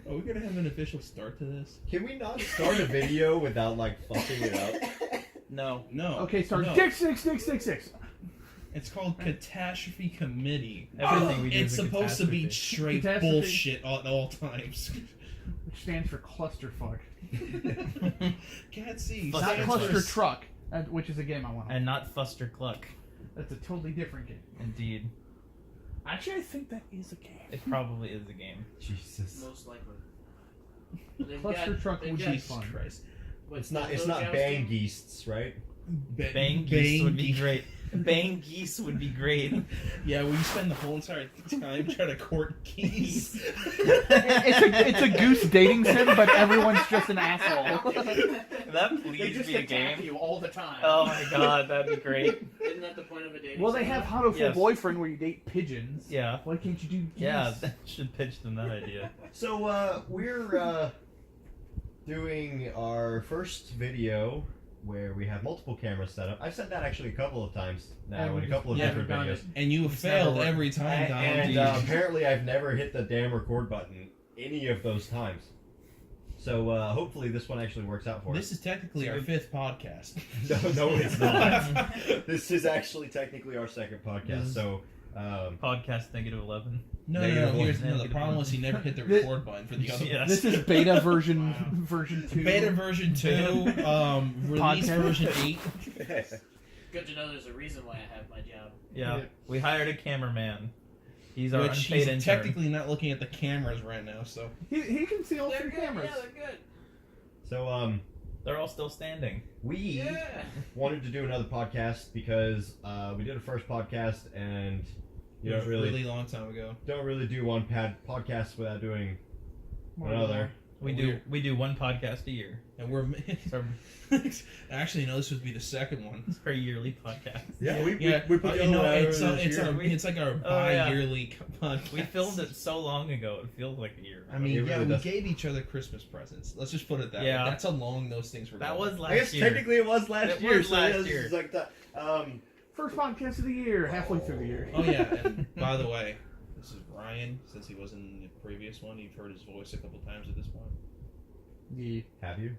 Are we gonna have an official start to this? Can we not start a video without like fucking it up? No. Okay, start. No. Dick 6. It's called Catastrophe Committee. Everything we do It's is a supposed to be catastrophe. straight Catastrophe. bullshit at all times. Which stands for clusterfuck. Can't see. Not Fuster cluster first. truck, which is a game I want. And not Fuster Cluck. That's a totally different game. Indeed. Actually, I think that is a game. It probably is a game. Jesus. Most likely. Cluster truck would be Jesus fun. Christ. It's not Bang Geests, right? Bang geese would be great. Bang geese would be great. Yeah, we spend the whole entire time trying to court geese. It's a goose dating sim, but everyone's just an asshole. Can that They please just be a attack game? you all the time. Oh my god, that'd be great. Isn't that the point of a dating? Well, they sim? have How to Fool Yes. Boyfriend where you date pigeons. Yeah. Why can't you do geese? Yeah, that should pitch them that idea. So we're doing our first video where we have multiple cameras set up. I've said that actually a couple of times now in a couple of Yeah, different done videos. And you have failed never- every time, Dom. And dude. apparently I've never hit the damn record button any of those times. So hopefully this one actually works out for This is technically our 5th podcast. us. No, it's not. This is actually technically our second podcast. So Podcast -11. No, Negative one. the problem was he never hit the record button for the other one. Yes. This is beta version Wow. version 2. Beta version 2, release Podcast. version 8. Good to know there's a reason why I have my job. Yeah. We hired a cameraman. He's our Which unpaid he's intern. technically not looking at the cameras right now, so. He can see all They're three good. cameras. Yeah, they're good. So They're all still standing. we Yeah. wanted to do another podcast because we did a first podcast and you It was don't a really really long time ago. do one podcast without doing another. We do one podcast a year. And we're. It's Actually, no, this would be the second one. our yearly podcast. Yeah, we put the you know, other one out it's earlier this year. it's like our Oh, yeah. bi-yearly podcast. We filmed it so long ago, it feels like a year. I mean, It yeah, really we does. gave each other Christmas presents. Let's just put it that Yeah. way. That's how long those things were. that going. was last I guess year. technically it was last It year. was so last this year. is like the, First podcast of the year, halfway through the year. Oh yeah, and by the way, this is Ryan. Since he wasn't in the previous one, you've heard his voice a couple times at this point. Yeah, Have you?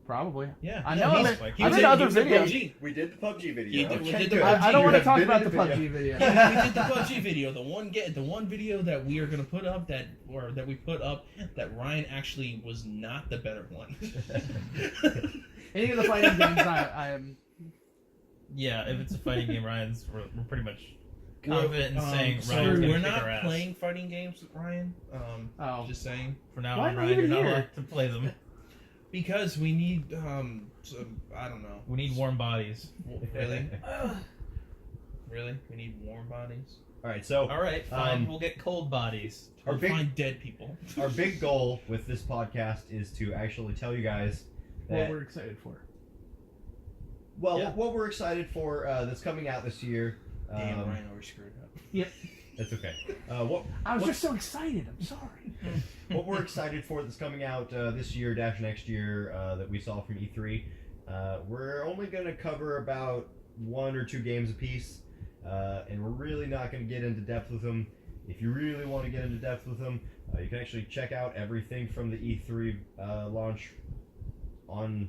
probably. Yeah, I yeah, know he's- him. like- he I was did in- other he was in videos. PUBG. We did the PUBG video. You did- we Okay, did the good. PUBG I don't You want to have talk been about in the PUBG video. We did the PUBG video, the one video that we are gonna put up that we put up that Ryan actually was not the better one. Any of the fighting games, I am. Yeah, if it's a fighting game, we're pretty much confident in saying so Ryan's gonna we're kick not our ass. playing fighting games with Ryan. Oh. Just saying. From now Why on, am I Ryan, you're even not here? allowed to play them. Because we need I don't know. We need warm bodies. Really? Really? We need warm bodies. All right, so All right, fine. We'll get cold bodies. Our We'll big- find dead people. our big goal with this podcast is to actually tell you guys What that we're excited for. Yeah. what we're excited for that's coming out this year. Damn, Ryan already screwed up. That's okay. What I was what- just so excited. I'm sorry. what we're excited for that's coming out this year - next year that we saw from E3. We're only going to cover about 1 or 2 games apiece, and we're really not going to get into depth with them. If you really want to get into depth with them, you can actually check out everything from the E3 launch on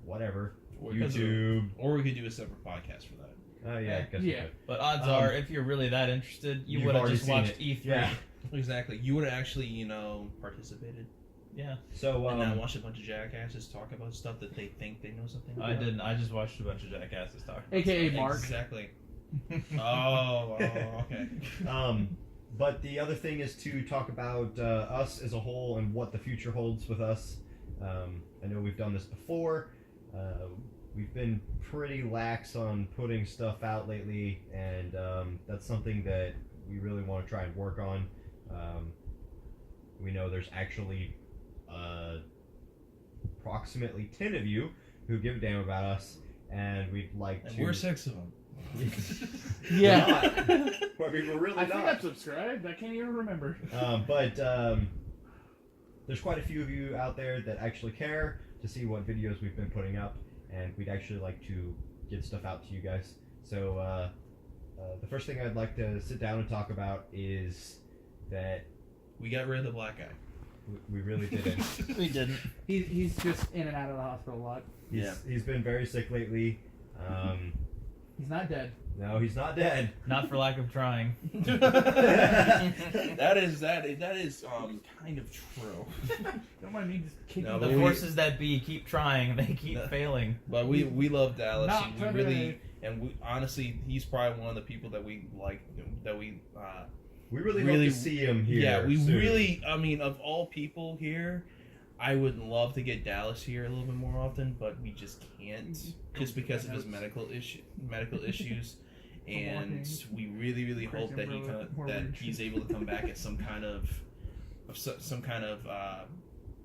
whatever, YouTube. Or we could do a separate podcast for that. Oh yeah, I guess we Yeah. could. But odds are, if you're really that interested, you You've would have already just seen watched it. E3. Yeah. Exactly. You would have actually, participated. Yeah. So And not watch a bunch of jackasses talk about stuff that they think they know something about. I didn't. I just watched a bunch of jackasses talking. AKA Mark. Exactly. Oh, okay. But the other thing is to talk about us as a whole and what the future holds with us. I know we've done this before. We've been pretty lax on putting stuff out lately, and that's something that we really want to try and work on. We know there's actually approximately 10 of you who give a damn about us, and we'd like And to... we're 6 of them. Yeah. Well, I mean, we're really I think not. I'm subscribed. I can't even remember. But there's quite a few of you out there that actually care to see what videos we've been putting up, and we'd actually like to get stuff out to you guys. So the first thing I'd like to sit down and talk about is that We got rid of the black guy. we really didn't. We didn't. He's just in and out of the hospital a lot. He's been very sick lately. He's not dead. No, he's not dead. Not for lack of trying. that is kind of true. Don't mind me just kicking No, The but we- forces that be keep trying, they keep failing. But we love Dallas. Not And we today. really and we honestly he's probably one of the people that we like that we We really, Really- hope to see him here. yeah we soon. really I mean of all people here. I would love to get Dallas here a little bit more often, but we just can't, just because of his medical issues, and we really hope that he's able to come back at some kind of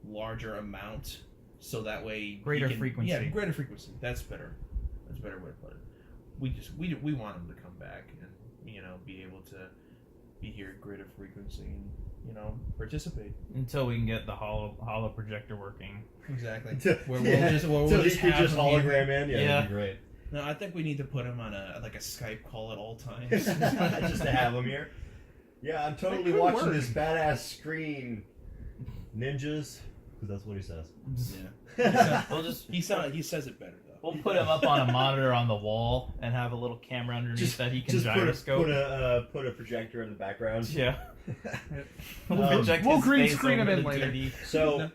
larger amount, so that way Greater frequency. Yeah, greater frequency. That's better. That's a better way to put it. We want him to come back and be able to be here at greater frequency and participate. Until we can get the hollow projector working. Exactly. We'll We'll just he could have just him here. hologram in. Yeah, that'd be great. No, I think we need to put him on a Skype call at all times. Just to have him here. Yeah, I'm totally could watching work. this badass screen. Ninjas, because that's what he says. Yeah. We'll just He says it better though. we'll put him up on a monitor on the wall and have a little camera underneath that he can Just gyroscope. put a projector in the background. Yeah. Um, Project we'll his green face screen over him in the later. TV. So,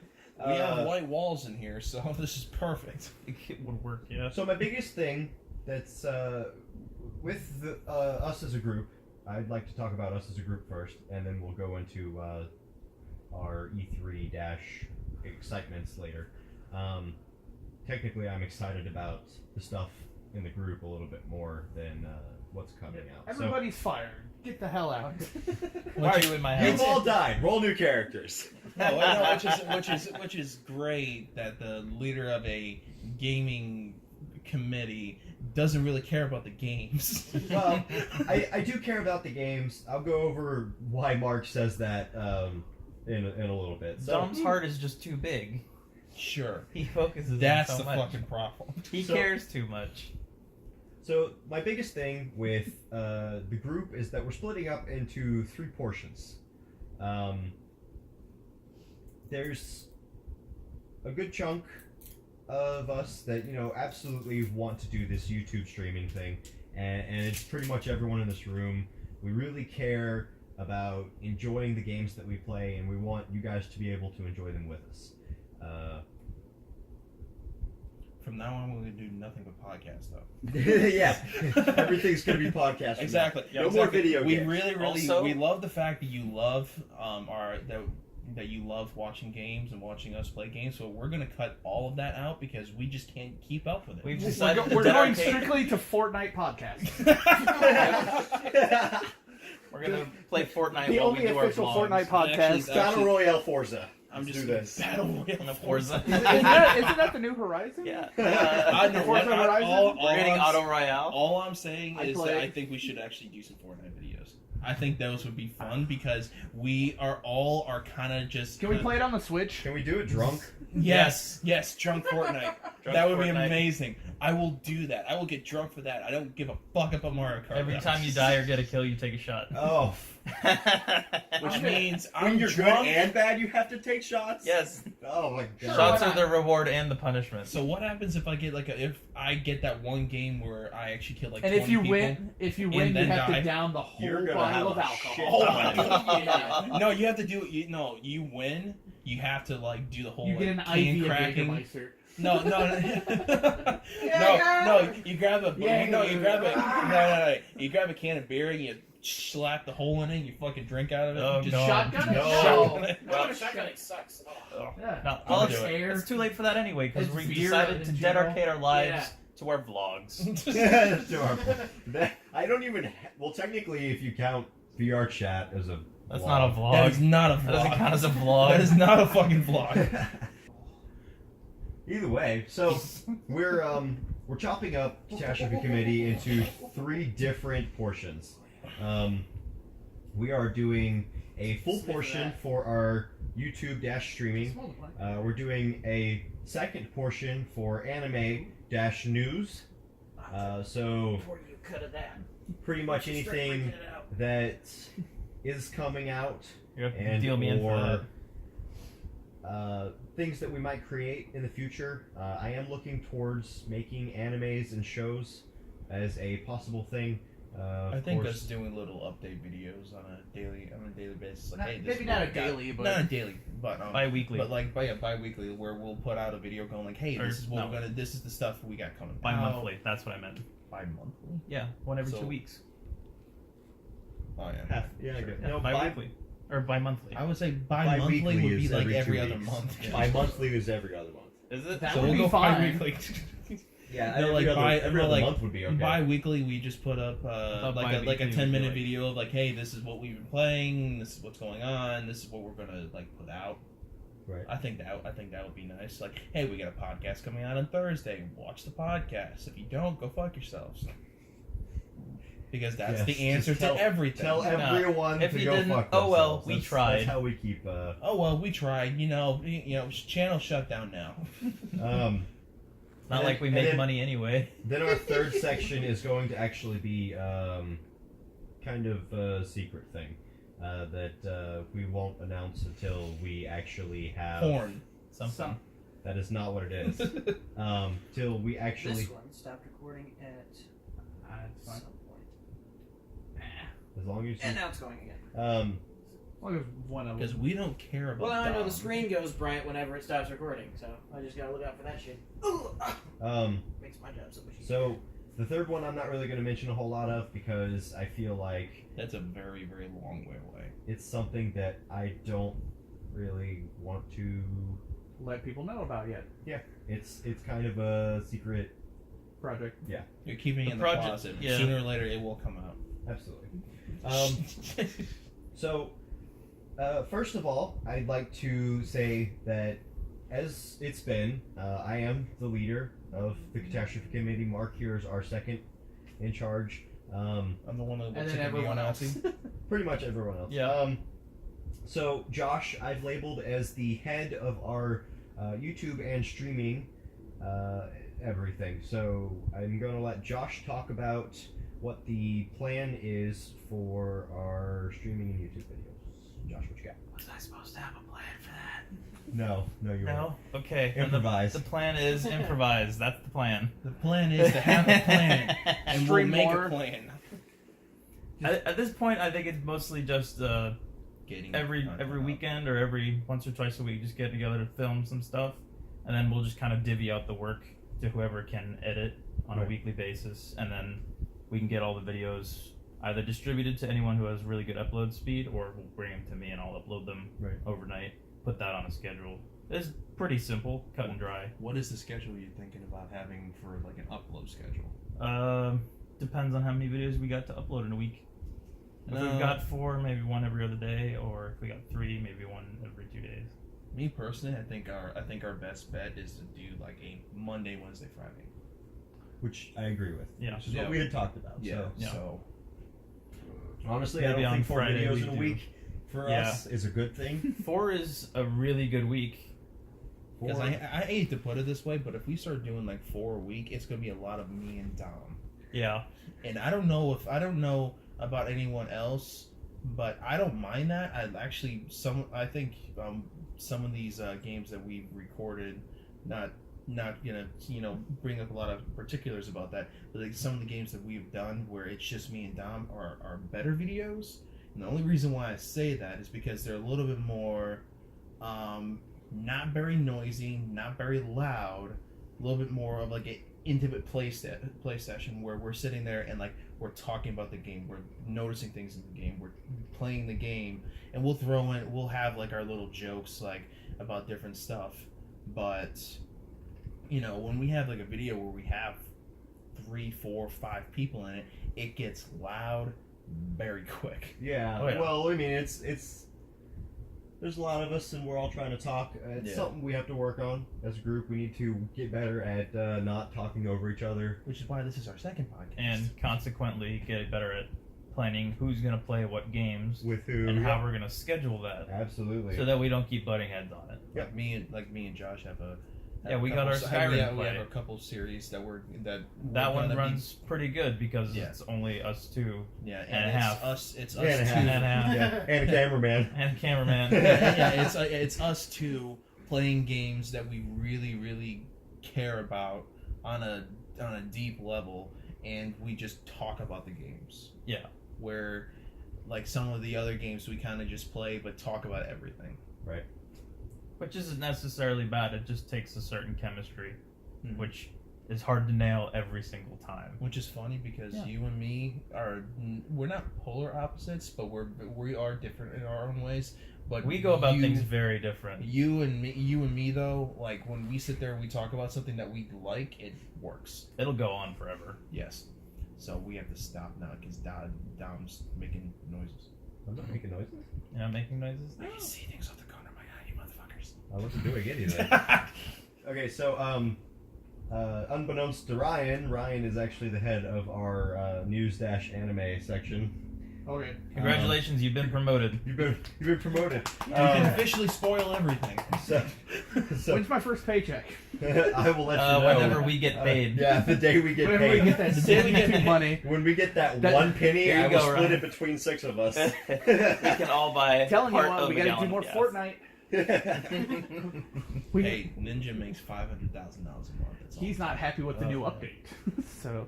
We have white walls in here, so this is perfect. It would work, yeah. so my biggest thing that's with us as a group, I'd like to talk about us as a group first, and then we'll go into our E3 excitements later. Technically, I'm excited about the stuff in the group a little bit more than what's coming out. Everybody's fired. Get the hell out. Why are you in my So, you've house? all died. Roll new characters. No, which is great that the leader of a gaming committee doesn't really care about the games. Well, I do care about the games. I'll go over why Mark says that in a little bit. So, Dom's heart is just too big. Sure. He focuses That's on so the much. fucking problem. He So- cares too much. So my biggest thing with the group is that we're splitting up into 3 portions. There's a good chunk of us that absolutely want to do this YouTube streaming thing, and it's pretty much everyone in this room. We really care about enjoying the games that we play, and we want you guys to be able to enjoy them with us. From now on, we're going to do nothing but podcast stuff. Yeah, everything's gonna be podcast. from Exactly. now. No more video We games. really, Also- we love the fact that you love that you love watching games and watching us play games. So we're gonna cut all of that out because we just can't keep up with it. We've decided We're to going dedicate- strictly to Fortnite podcast. We're gonna play Fortnite The while only we do our official vlogs. Fortnite podcast. Actually, Battle Royale Forza. I'm Let's just do this. Battle Royale Of Forza. Isn't that the new Horizon? Yeah. I know. Forza Horizon? We're getting Auto Royale. All I'm saying I is that play- I think we should actually do some Fortnite videos. I think those would be fun because we are kind of just. Can we play it on the Switch? Can we do it drunk? Yes, drunk Fortnite. That would be Fortnite. amazing. I will do that. I will get drunk for that. I don't give a fuck about Mario Kart. Every time you die or get a kill, you take a shot. Oh. Which means When I'm you're drunk. good and bad, you have to take shots? Yes. Oh my god. Shots are the reward and the punishment. So what happens if I get if I get that one game where I actually kill like And 20 if you people? win, you and then have die. to down the whole You're gonna bottle have of a alcohol. shit ton. No, you have to do. You win. You have to do the whole. You get an can IV of cracking. Jägermeister. No. You grab a. Yeah, you grab a. No. You grab a can of beer and you slap the hole in it. And you fucking drink out of it. Oh, You just no. Shotgun it? No. Shotgun it. No, shotgunning sucks. Oh. Yeah. No, I'll well, do it's, it. Air. it's too late for that anyway because It's we beer decided to in general. dedicate our lives Yeah. to our vlogs. I don't even. Well, technically, if you count VR chat as a. That's vlog. not a vlog. That is not a vlog. That doesn't count as a vlog. That is not a fucking vlog. Either way, so we're chopping up Catastrophe Committee into 3 different portions. We are doing a full portion for our YouTube streaming. We're doing a second portion for anime news. So Before you cut it down. pretty much Just start anything breaking it out. that is coming out You have to and deal me in for that. things that we might create in the future. I am looking towards making animes and shows as a possible thing. I Of think course, us doing little update videos on a daily basis, like Not- hey, this maybe is not what a we got. daily, but- not a daily, but Bi-weekly. but like bi-weekly, where we'll put out a video going like, hey, Or, this is what no. we're gonna, this is the stuff we got coming. Bi-monthly. That's what I meant. Bi-monthly. Yeah, one every So- 2 weeks. Oh yeah. half, yeah, good. Yeah, No, bi-weekly. Or bi-monthly. I would say bi-monthly bi-weekly would be is like every every 2 other weeks. month. Bi-monthly is every other month. Is it? That So would we'll be go fine. bi-weekly. Yeah, No, every like other like month would be okay. bi-weekly we just put up like a bi-weekly 10-minute would be like- video of like, hey, this is what we've been playing, this is what's going on, this is what we're gonna like put out. Right. I think that would be nice. Like, hey, we got a podcast coming out on Thursday. Watch the podcast. If you don't, go fuck yourselves. Because that's Yes, the just answer tell- to everything. Tell everyone If to you go didn't- fuck oh, well, themselves. we That's tried. how we keep. Oh well, we tried. You know, channel shut down now. Not And like we then- make and then- money anyway. Then our third section is going to actually be kind of a secret thing that we won't announce until we actually have. Porn. Something. That is not what it is. Till we actually, This one stopped recording at It's fine. some point. as long as And you, now it's going again. As long as one of Because them. we don't care about. Well, now I know Dom. the screen goes bright whenever it stops recording, so I just gotta look out for that shit. Makes my job so much easier. so the third one I'm not really going to mention a whole lot of because I feel like That's a very, very long way away. it's something that I don't really want to. Let people know about yet. It's kind of a secret. Project. You're keeping it The in the project- closet. yeah. Sooner or later, it will come out. Absolutely. So, first of all, I'd like to say that as it's been, I am the leader of the Catastrophe Committee. Mark here is our second in charge. I'm the one that And looks then like a everyone else. neo-Nazi. Pretty much everyone else. Yeah. So, Josh, I've labeled as the head of our YouTube and streaming everything. So, I'm going to let Josh talk about what the plan is for our streaming and YouTube videos. Josh, what you got? Was I supposed to have a plan for that? No, you weren't. No? Okay. And Improvise. The plan is improvise. That's the plan. The plan is to have a plan, and we'll Stream make more. a plan. At this point, I think it's mostly just Getting every content out. weekend or every once or twice a week, just get together to film some stuff, and then we'll just kind of divvy out the work to whoever can edit on a Right. weekly basis, and then we can get all the videos either distributed to anyone who has really good upload speed, or we'll bring them to me and I'll upload them Right. overnight. Put that on a schedule. It's pretty simple, cut and dry. What is the schedule you're thinking about having for like an upload schedule? Depends on how many videos we got to upload in a week. If we've got 4, maybe one every other day, or if we got 3, maybe one every 2 days. Me personally, I think our best bet is to do like a Monday, Wednesday, Friday. Which I agree with. Yeah. Which is Yeah. what we had talked about. Yeah. Yeah. So Honestly, Maybe I don't on think 4 Friday videos we in a do. week for Yeah. us is a good thing. 4 is a really good week. because I hate to put it this way, but if we start doing like 4 a week, it's gonna be a lot of me and Dom. Yeah. And I don't know about anyone else, but I don't mind that. I think some of these games that we've recorded, not gonna bring up a lot of particulars about that, but like some of the games that we've done where it's just me and Dom are better videos. And the only reason why I say that is because they're a little bit more not very noisy, not very loud, a little bit more of like an intimate play session where we're sitting there and like we're talking about the game, we're noticing things in the game, we're playing the game, and we'll have like our little jokes like about different stuff. But when we have like a video where we have 3, 4, 5 people in it, it gets loud very quick. Yeah. Oh, yeah. Well, I mean, it's there's a lot of us, and we're all trying to talk. It's Yeah. something we have to work on as a group. We need to get better at not talking over each other. Which is why this is our second podcast. And consequently, get better at planning who's going to play what games With who? and yeah. how we're going to schedule that Absolutely. so that we don't keep butting heads on it. Yeah. Like me and Josh have a Yeah, we got our Skyrim We play. have a couple series that we're That gonna one be- runs pretty good because Yeah. it's only us two Yeah, and a it's half. us. It's us Yeah, and a two. half. and a half, Yeah, and a cameraman. and a cameraman. yeah, it's us two playing games that we really care about on a deep level, and we just talk about the games. Yeah. Where, like, some of the other games we kind of just play but talk about everything. Right. Which isn't necessarily bad. It just takes a certain chemistry, Mhm. which is hard to nail every single time. Which is funny because Yeah. you and me we're not polar opposites, but we are different in our own ways. But We go about things very different. You and me though, like when we sit there and we talk about something that we like, it works. It'll go on forever. Yes. So we have to stop now because Dom's making noises. I'm not making noises. Yeah, making noises. I can see things off the corner of my eye, you motherfuckers. I wasn't doing it either. Okay, so unbeknownst to Ryan is actually the head of our news-anime section. Okay. Congratulations, you've been promoted. You've been promoted. You can officially spoil everything. So When's my first paycheck? I will let you know Whenever we get paid. yeah, the day we get Whenever paid. we get that The day we get signature paid. money. When we get that That- 1 penny, Here you I will go, split Ryan. it between 6 of us. We can all buy. Telling you part what, of we a gotta do gallon more of gas. Fortnite. We, Hey, Ninja makes $500,000 a month. That's all. He's not happy with the new Oh, update. So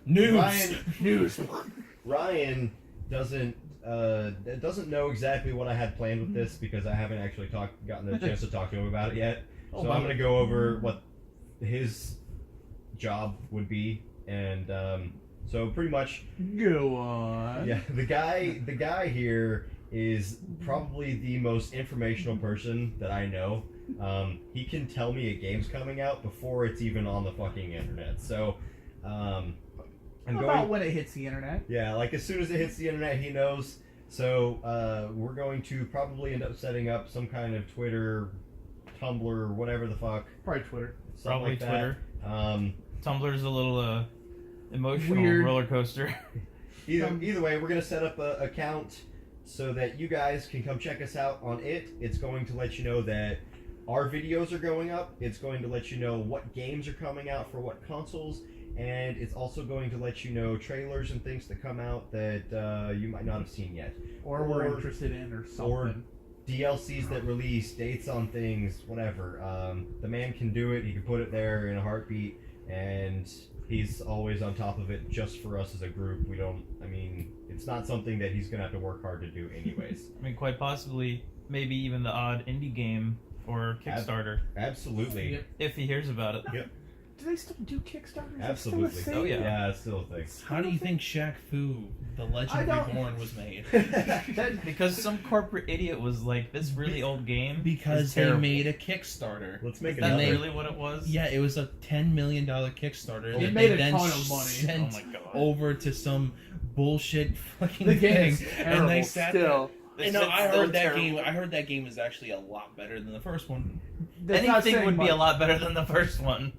News. news. Ryan doesn't know exactly what I had planned with this because I haven't actually gotten the chance to talk to him about it yet. Oh, So I'm going to go over what his job would be, and so pretty much, Go on. yeah, the guy here is probably the most informational person that I know. He can tell me a game's coming out before it's even on the fucking internet. So I'm How about when it hits the internet? yeah, like as soon as it hits the internet, he knows. So we're going to probably end up setting up some kind of Twitter, Tumblr, whatever the fuck, Probably Twitter. something Probably like that. Twitter. Tumblr's a little emotional Weird. roller coaster. Either way, we're gonna set up an account so that you guys can come check us out on it. It's going to let you know that our videos are going up. It's going to let you know what games are coming out for what consoles. And it's also going to let you know trailers and things that come out that you might not have seen yet. Or we're interested in or something. Or DLCs that release, dates on things, whatever. The man can do it. He can put it there in a heartbeat. And he's always on top of it just for us as a group. It's not something that he's going to have to work hard to do anyways. I mean, quite possibly, maybe even the odd indie game or Kickstarter, Absolutely. Yep. if he hears about it. Do they still do Kickstarters? Absolutely. Is that still a Oh, thing? yeah. Yeah, it's still a thing. How do you think Shaq Fu, the I Legend don't- Reborn, was made? That- Because some corporate idiot was like, this really old game Because is they terrible. made a Kickstarter. Let's make Is that another. really what it was? Yeah, it was a $10 million Kickstarter. It that made they a then ton of money. Sent Oh my god. over to some bullshit fucking The game thing, is terrible. and they sat there. Still. And no, I heard that game. I heard that game is actually a lot better than the first one. That's not Anything saying would be a much. lot better than the first one.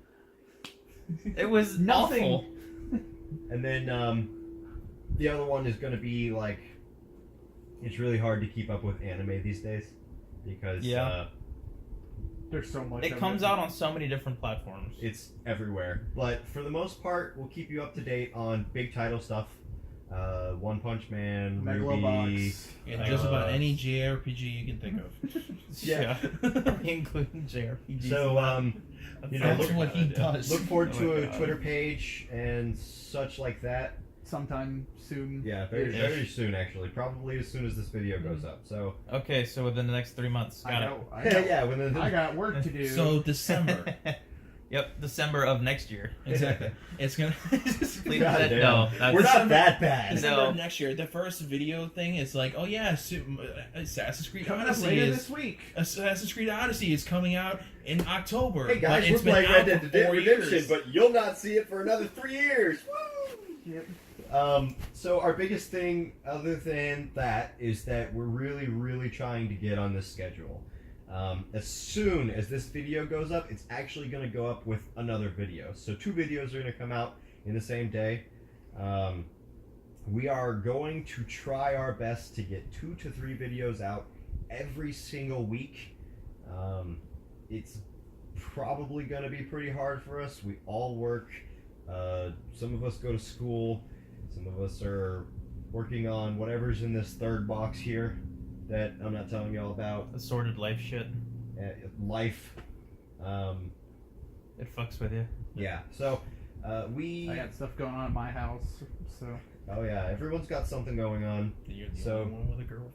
It was Nothing. awful. And then the other one is going to be like, it's really hard to keep up with anime these days because Yeah. There's so much. It of comes out on so many different platforms. it's everywhere. But for the most part, we'll keep you up to date on big title stuff. One Punch Man, Ruby. Megalobox. And just about any JRPG you can think of. Yeah. Including JRPGs. So you know, That's look, what he does. look forward Oh to my a God. Twitter page and such like that. Sometime soon. Yeah, very soon actually. Probably as soon as this video goes up. So Okay, so within the next 3 months. I Got know. I know. yeah, when I got work to do. So December. Yep, December of next year. Exactly. It's gonna. Please, God damn. no, that's we're not that bad. December No. of next year. The first video thing is like, oh yeah, Assassin's Creed coming up Odyssey later is this week. Assassin's Creed Odyssey is coming out in October. Hey guys, but we're it's been playing out Red for Dead 4 Redemption, years. but you'll not see it for another 3 years. Woo! Yep. So our biggest thing, other than that, is that we're really trying to get on this schedule. As soon as this video goes up, it's actually going to go up with another video. So 2 videos are going to come out in the same day. We are going to try our best to get 2 to 3 videos out every single week. it's probably going to be pretty hard for us. We all work. Some of us go to school. Some of us are working on whatever's in this third box here that I'm not telling you all about. Assorted life shit. Life. It fucks with you. Yeah. So we. I got stuff going on in my house, so. Oh yeah, everyone's got something going on. You're the So- only one with a girlfriend.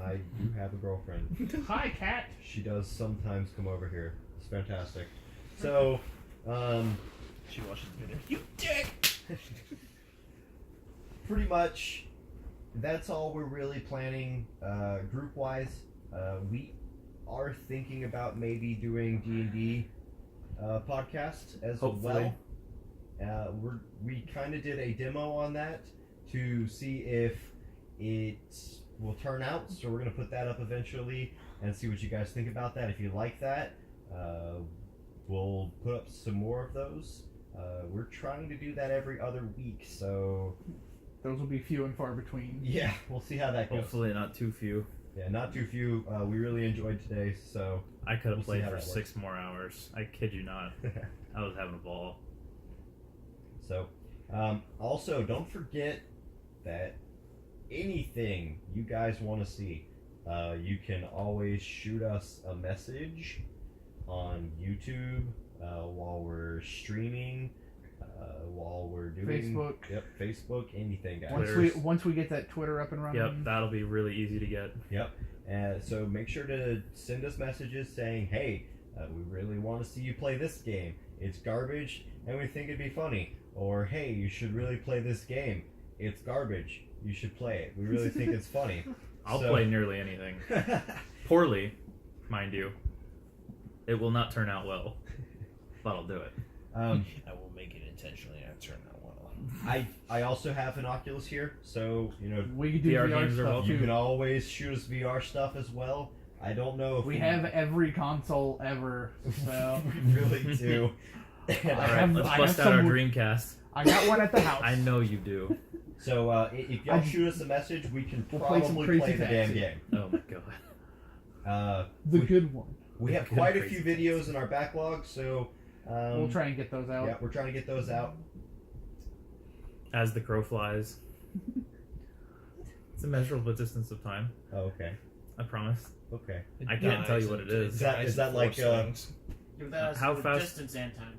I do have a girlfriend. Hi, cat. She does sometimes come over here. It's fantastic. So, She watches the video. You dick! pretty much, that's all we're really planning group-wise. We are thinking about maybe doing D&D podcast as Hopefully. well. We kind of did a demo on that to see if it will turn out. So we're going to put that up eventually and see what you guys think about that. If you like that, we'll put up some more of those. We're trying to do that every other week, so Those will be few and far between. yeah, we'll see how that goes. Hopefully not too few. Yeah, not too few. We really enjoyed today, so I could have We'll see played how for that 6 more hours. I kid you not. I was having a ball. so also don't forget that anything you guys want to see, you can always shoot us a message on YouTube while we're streaming, while we're doing Facebook. Yep, Facebook, anything, guys. Once we get that Twitter up and running. Yep, that'll be really easy to get. Yep. So make sure to send us messages saying, hey, we really want to see you play this game. It's garbage, and we think it'd be funny. Or, hey, you should really play this game. It's garbage. You should play it. We really think it's funny. I'll So- play nearly anything. Poorly, mind you. It will not turn out well, but I'll do it. I will make it intentionally and turn out well. I also have an Oculus here, so, you know, We can do VR VR, games are stuff welcome. you too. can always shoot us VR stuff as well. I don't know if We have every console ever, so we really do. I Alright, have- let's I bust have out our some- Dreamcast. I got one at the house. I know you do. So if y'all shoot us a message, we can We'll play some probably play Crazy the damn Taxi. game. Oh my god. The good one. We have Good quite a Crazy few videos in our backlog, so We'll try and get those out. yeah, we're trying to get those out. As the crow flies. It's a measurable distance of time. Oh, okay, I promise. okay. I can't tell you what it is. Is that like, Give that How the fast- distance and time.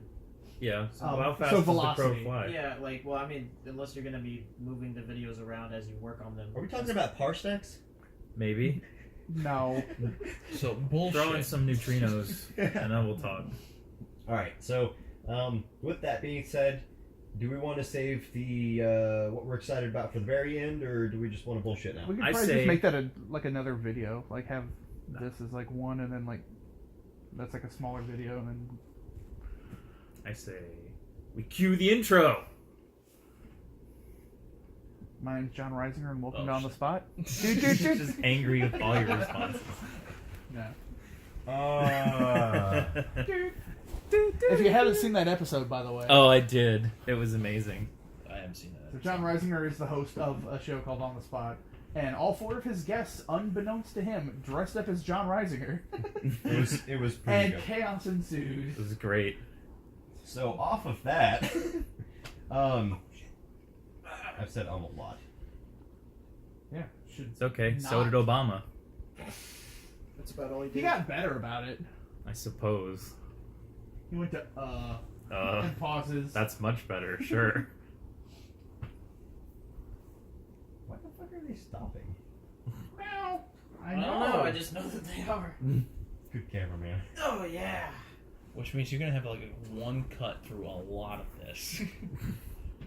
Yeah. So Oh, how fast so does the crow velocity. fly? Yeah, like, well, I mean, unless you're gonna be moving the videos around as you work on them. Are we talking about parsecs? Maybe. No. So bullshit. Throw in some neutrinos, and then we'll talk. All right. So with that being said, do we want to save the what we're excited about for the very end, or do we just want to bullshit now? We could I probably say- just make that another video. Like have this as like one, and then like that's like a smaller video, and then I say, we cue the intro. my name's John Reisinger, and welcome Oh, to On the shit. Spot. Just angry with all your responses. No. If you haven't seen that episode, by the way, Oh, I did. It was amazing. I haven't seen that. so John Reisinger is the host of a show called On the Spot, and all 4 of his guests, unbeknownst to him, dressed up as John Reisinger, It was pretty and good. chaos ensued. It was great. So off of that, I've said a lot. Yeah, should. It's okay. So Not. did Obama, That's about all he He did. got better about it. I suppose. He went to Uh, and pauses. that's much better. Sure. Why the fuck are they stopping? Well, I I know. don't know. I just know that they are. Good cameraman. Oh yeah. Which means you're gonna have like one cut through a lot of this.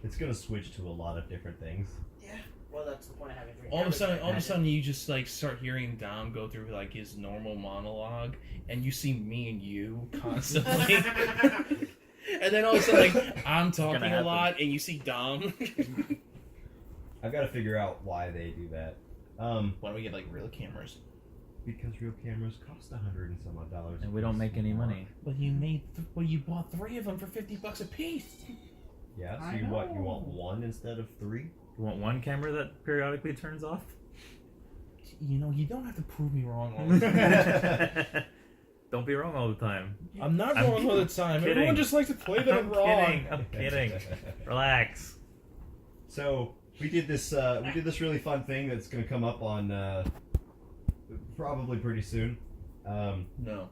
It's gonna switch to a lot of different things. Yeah. Well, that's the point of having 3 all of a cameras, I sudden, imagine. you just like start hearing Dom go through like his normal monologue, and you see me and you constantly. And then all of a sudden, like I'm talking a happen. lot, and you see Dom. I've got to figure out why they do that. Why don't we get like real cameras? Because real cameras cost $100 and some odd dollars. And we don't make any money. Well, you bought 3 of them for $50 a piece. Yeah, so I you want know. one instead of 3? You want one camera that periodically turns off? You know, you don't have to prove me wrong all the time. Don't be wrong all the time. I'm not I'm wrong all the time. kidding. Everyone just likes to play that I'm wrong. kidding. I'm kidding. Relax. So we did this really fun thing that's going to come up on probably pretty soon. No.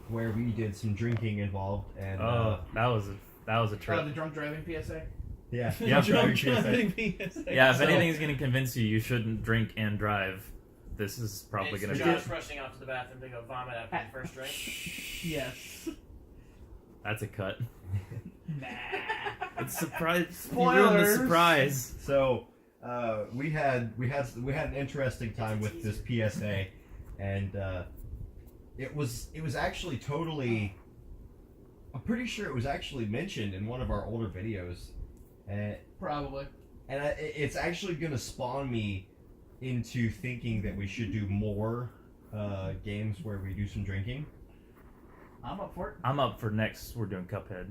Where we did some drinking involved, and That was a The trip. drunk driving PSA. yeah, Yeah, driving driving PSA. Yeah, if So- anything's gonna convince you shouldn't drink and drive, this is probably It's gonna be Josh it. rushing off to the bathroom to go vomit after the first drink. Yes. That's a cut. Nah. It's surprise. You Spoilers. ruined the surprise. So we had an interesting time with this PSA, and it was actually totally. I'm pretty sure it was actually mentioned in one of our older videos, Probably. and it's actually gonna spawn me into thinking that we should do more games where we do some drinking. I'm up for it. I'm up for next. We're doing Cuphead.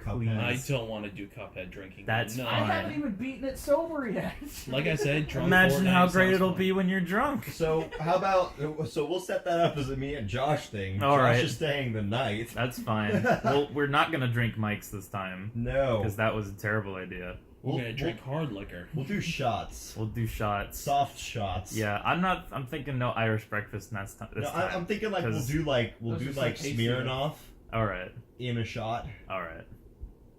Cuphead. I don't want to do Cuphead drinking. That's no. I fine. haven't even beaten it sober yet. Like I said, drunk Imagine how Fortnite great sounds it'll fun. be when you're drunk. So how about we'll set that up as a me and Josh thing. All Josh right. is staying the night. That's fine. Well, we're not gonna drink Mike's this time No, because that was a terrible idea. We're gonna drink hard liquor. We'll do shots, We'll do shots. soft shots. Yeah, I'm thinking no Irish breakfast next time. No, I'm thinking like we'll 'cause- do Those are so tasty, Smirnoff All right. in a shot, All right.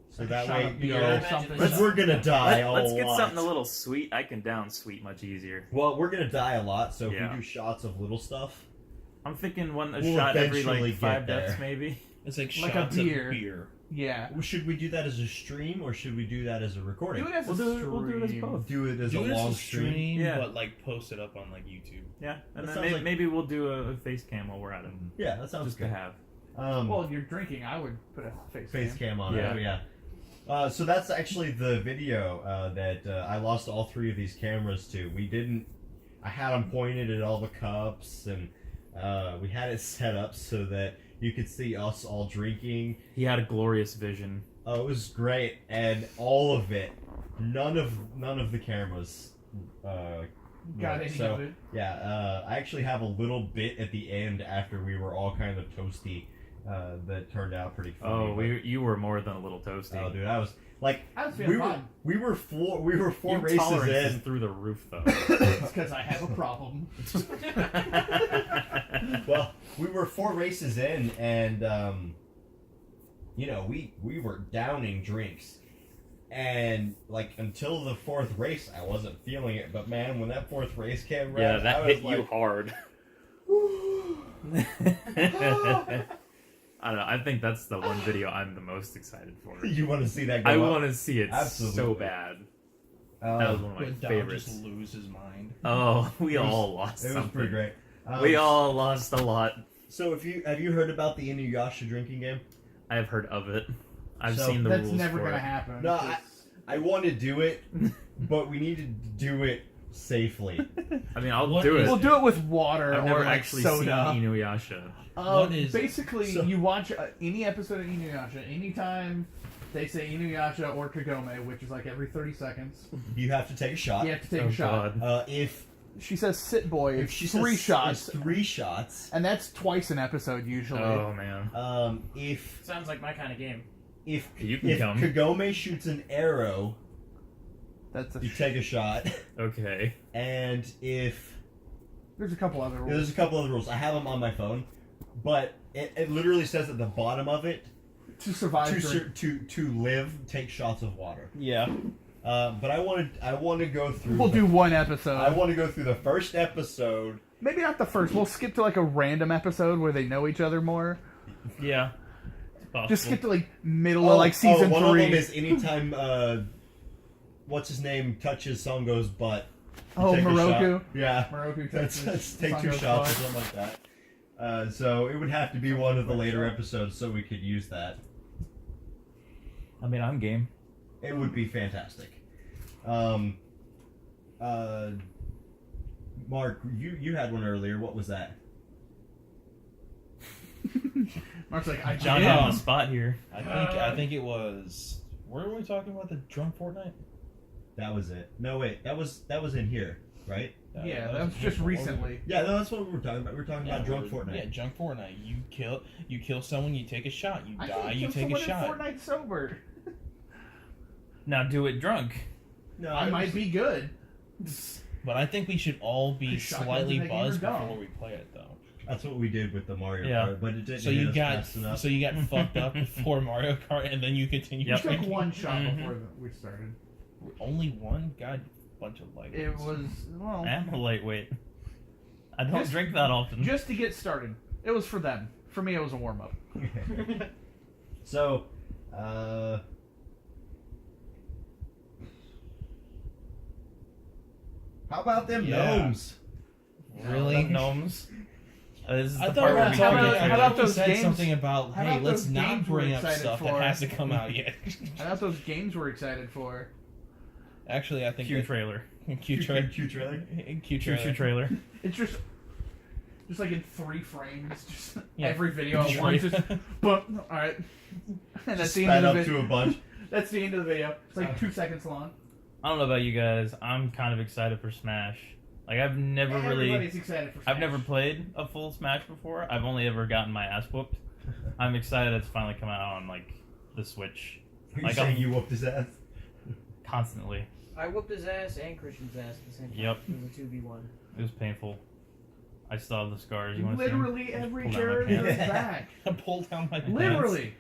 so Like a that shot way of you beer know or something. Let's- we're gonna die Let's a get lot. something a little sweet. I can down sweet much easier. Well, we're gonna die a lot, so if Yeah. we do shots of little stuff, I'm thinking a We'll shot every eventually like 5 get there. deaths maybe. It's like Like a shots beer. of beer. Yeah. should we do that as a stream or should we do that as a recording? Do it as a We'll stream. do it as both. Do it as Do a it as long a stream. stream, Yeah. but like post it up on like YouTube. Yeah, and That then sounds like- maybe we'll do a face cam while we're at it, Yeah, that sounds just to good. have. Well, you're drinking. I would put a face Face cam on Yeah. it. Oh, yeah. So that's actually the video that I lost all 3 of these cameras to. We didn't. I had them pointed at all the cups, and we had it set up so that you could see us all drinking. He had a glorious vision. Oh, it was great, and all of it. None of the cameras. Got worked. any So, of it? yeah, I actually have a little bit at the end after we were all kind of toasty. That turned out pretty funny. Oh, but- you were more than a little toasty. Oh, dude, I was like, I was feeling fine. we were four Your races tolerance is in. through the roof, though. It's because I have a problem. Well, we were 4 races in, and you know, we were downing drinks, and like until the 4th race, I wasn't feeling it. But man, when that 4th race came around, Yeah, I that was hit you like, hard. I don't know. I think that's the one video I'm the most excited for. You want to see that? Go I up? want to see it so Absolutely. bad. That was one of my When Dom favorites. just lose his mind. Oh, we It was- all lost It was something. pretty great. We all lost a lot. So have you heard about the Inuyasha drinking game? I have heard of it. I've So- seen the That's rules never for gonna it. happen. No, 'cause- I want to do it, but we need to do it safely. I mean, I'll What do is- it. We'll do it with water I've or never like actually soda. seen Inuyasha. What is it? Basically, So- you watch any episode of Inuyasha. Anytime they say Inuyasha or Kagome, which is like every 30 seconds, You have to take a shot. you have to take Oh, a shot. God. If She says sit boy, if it's she 3 says shots. it's 3 shots. And that's twice an episode usually. Oh man. If Sounds like my kind of game. if You can if come. Kagome shoots an arrow, That's a you take a shot. Okay. And if There's a couple other rules. there's a couple other rules, I have them on my phone, but it literally says at the bottom of it To survive during- to live, take shots of water. Yeah. But I want to go through. We'll do one episode. I want to go through the first episode. Maybe not the first. We'll skip to like a random episode where they know each other more. Yeah. Just skip to like middle of like season one 3. of them is anytime what's his name touches Songo's butt. you Oh, take a Moroku. shot. Yeah. Moroku Let's takes take 2 Sango's shots or butt. something like that. So it would have to be one of the later episodes so we could use that. I mean, I'm game. It would be fantastic. Mark, you had one earlier. What was that? Mark's like, I John am. on the spot here. I think it was. Where were we talking about the drunk Fortnite? That was it. No, wait. That was in here, right? Yeah, that was just recently. Yeah, no, that's what we were talking about. We were talking about drunk Fortnite. Yeah, drunk Fortnite. You kill someone, you take a shot. You I die, can't you kill take a someone in shot. Fortnite sober. Now do it drunk. No, I might be good. But I think we should all be The shotguns slightly in that game are buzzed dumb. before we play it, though. That's what we did with the Mario Yeah. Kart, but it didn't So hit you us got fast enough. fucked up before Mario Kart, and then you continue. Yep. We took drinking. one shot Mhm. before we started. Only one? God, bunch of lightweights. It was, well, I am a lightweight. I don't Just- drink that often. just to get started. It was for them. For me, it was a warm up. So, how about them Yeah. gnomes? Really? Gnomes. This is I the thought part we where were we how talking. about- forget how I to- about thought we those said games- something about, how hey, about let's those not games we're bring up excited stuff that for? has to come out yet. I thought those games we're excited for. Actually, I think Q trailer. Q trailer. Q trailer. Q Q trailer. trailer. It's just like in 3 frames, just Yeah. every video at once. Just, boom, all right, and that's the Sped end of up the to a bunch. That's the end of the video. It's like 2 seconds long. I don't know about you guys. I'm kind of excited for Smash. Like I've never really. Everybody's excited for Smash. I've never played a full Smash before. I've only ever gotten my ass whooped. I'm excited it's finally coming out on like the Switch Are you Like, saying I'm- you whooped his ass? constantly. I whooped his ass and Christian's ass at the same time. Yep. It was a 2v1. It was painful. I still have the scars. You want to see 'em? Literally every Pull down my character is pants. back. Pull down my pants. Literally.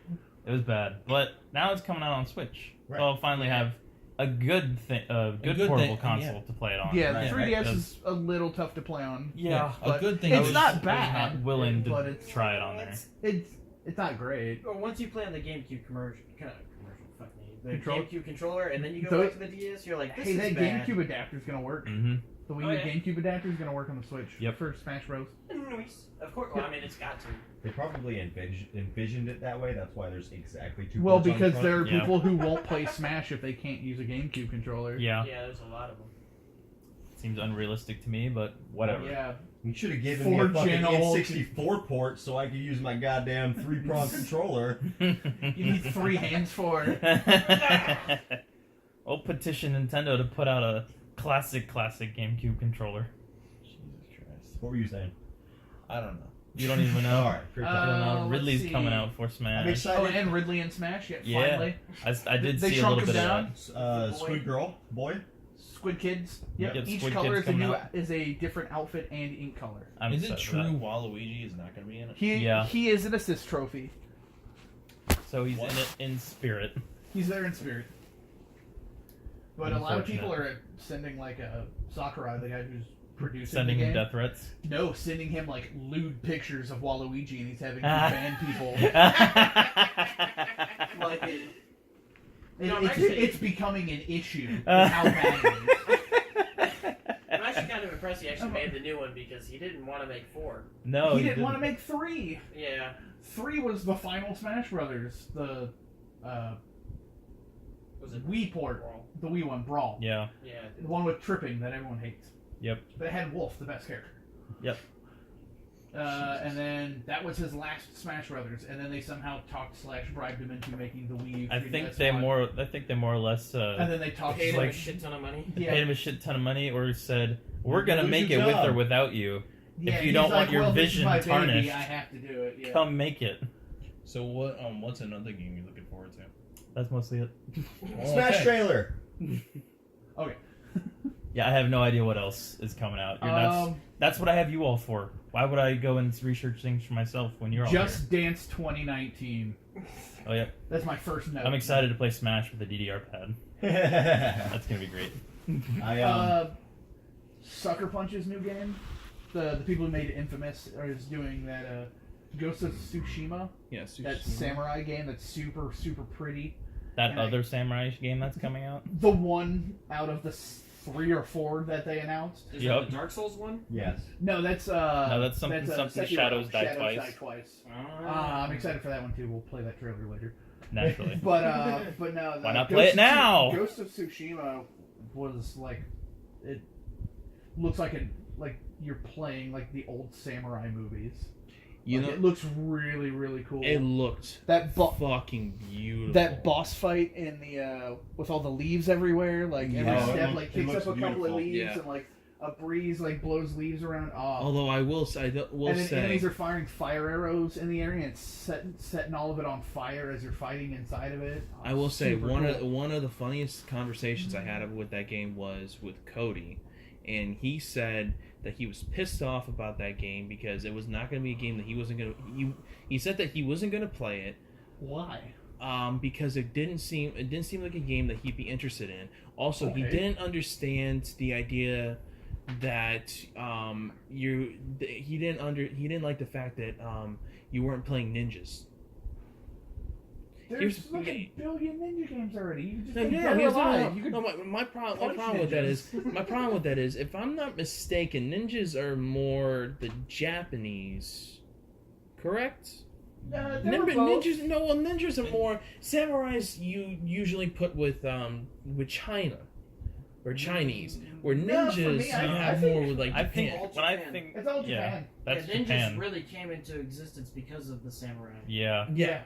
It was bad, but now it's coming out on Switch, Right. so I'll finally have a good good portable thing, console yeah. to play it on. Yeah, Right, the 3DS right. is a little tough to play on. Yeah, a but good thing. it's I was- not I was bad, not willing but to it's try it on there. it's not great. Or once you play on the GameCube commercial, fuck me, the Control- GameCube controller, and then you go So- back to the DS, you're like, this Hey, is that bad. GameCube adapter is gonna work. Mm-hmm. The Wii Oh, U yeah. GameCube adapter is gonna work on the Switch. Yep. For Smash Bros. Nice. Of course. Well, I mean, it's got to. They probably envisioned it that way. That's why there's exactly 2 Well, ports on the because front. there are Yeah. people who won't play Smash if they can't use a GameCube controller. Yeah, Yeah, there's a lot of them. seems unrealistic to me, but whatever. Yeah. You should have given me a 4 fucking gen old- N64 port so I could use my goddamn 3-prong controller. You need 3 hands for it. I'll petition Nintendo to put out a classic GameCube controller. Jesus Christ. What were you saying? I don't know. You don't even know. All right, great Uh, I don't know. let's Ridley's see. coming out for I'm Smash. Oh, excited. and Ridley and Smash. Yeah, Yeah. finally. I did They see a shrunk little bit him of that. down. Squid Girl, boy. Squid Kids. Yep. Yep, Each Squid color Kids is a coming new out. is a different outfit and ink color. I'm Is it excited for true that. Waluigi is not going to be in it? Yeah. He is an assist trophy. So he's What? in it in spirit. He's there in spirit. But a lot of people are sending like a Sakurai, the guy who's producing Sending the him game. death threats. No, sending him like lewd pictures of Waluigi, and he's having to ban people. Like it. No, It's, actually- it's becoming an issue. How bad it is. I'm actually kind of impressed he actually made the new one because he didn't want to make 4. No, He didn't want to make 3. Yeah. 3 was the final Smash Brothers, the Was it Wii port, the Wii one, Brawl. Yeah. Yeah. The one with tripping that everyone hates. Yep. That had Wolf, the best character. Yep. And then that was his last Smash Brothers, and then they somehow talked/bribed him into making the Wii U. I 3DS think they one. more or less And then they talked Paid him like- a shit ton of money. Yeah. paid him a shit ton of money, or said, "We're gonna Lose make your it with job." or without you. Yeah, if you he's don't like, want your well, this is vision my baby, tarnished, I have to do it. Yeah. come make it." So what's another game you're looking forward to? That's mostly it. Smash Okay. trailer. Okay. Yeah, I have no idea what else is coming out. That's what I have you all for. Why would I go and research things for myself when you're all Just Dance 2019. here? Oh yeah, That's my first note. I'm excited to play Smash with a DDR pad. I That's gonna be great. Sucker Punch's new game. The people who made Infamous is doing that Ghost of Tsushima. Yeah, That samurai game that's super super pretty. That And other samurai game that's coming out. The one out of the 3 or 4 that they announced. Is Yep. that the Dark Souls one? yes. No, that's something Sekiro, Shadows Die Twice. I'm excited for that one too. We'll play that trailer later. Naturally. But no. Why not play it now? Ghost of Tsushima was like, it looks like you're playing like the old samurai movies. It looks really really cool. it looked that fucking beautiful. that boss fight in the with all the leaves everywhere, like every Yeah. step like It kicks looks up a couple of beautiful. leaves Yeah. and like a breeze like blows leaves around. Oh. Although I will say, and then enemies are firing fire arrows in the area, and it's setting all of it on fire as you're fighting inside of it. I will say one cool. of the funniest conversations I had with that game was with Cody, and he said that he was pissed off about that game because it was not going to be a game that he wasn't going to. He said that he wasn't going to play it. Why? Because it didn't seem like a game that he'd be interested in. Also, Okay. he didn't understand the idea that he didn't like the fact that you weren't playing ninjas. There's like a billion ninja games already. You can just my problem with that is if I'm not mistaken, ninjas are more the Japanese, correct? Ninjas are more samurais. You usually put with China or Chinese, where ninjas you have more with like Japan. It's all Japan. That's ninjas Japan. really came into existence because of the samurai. Yeah.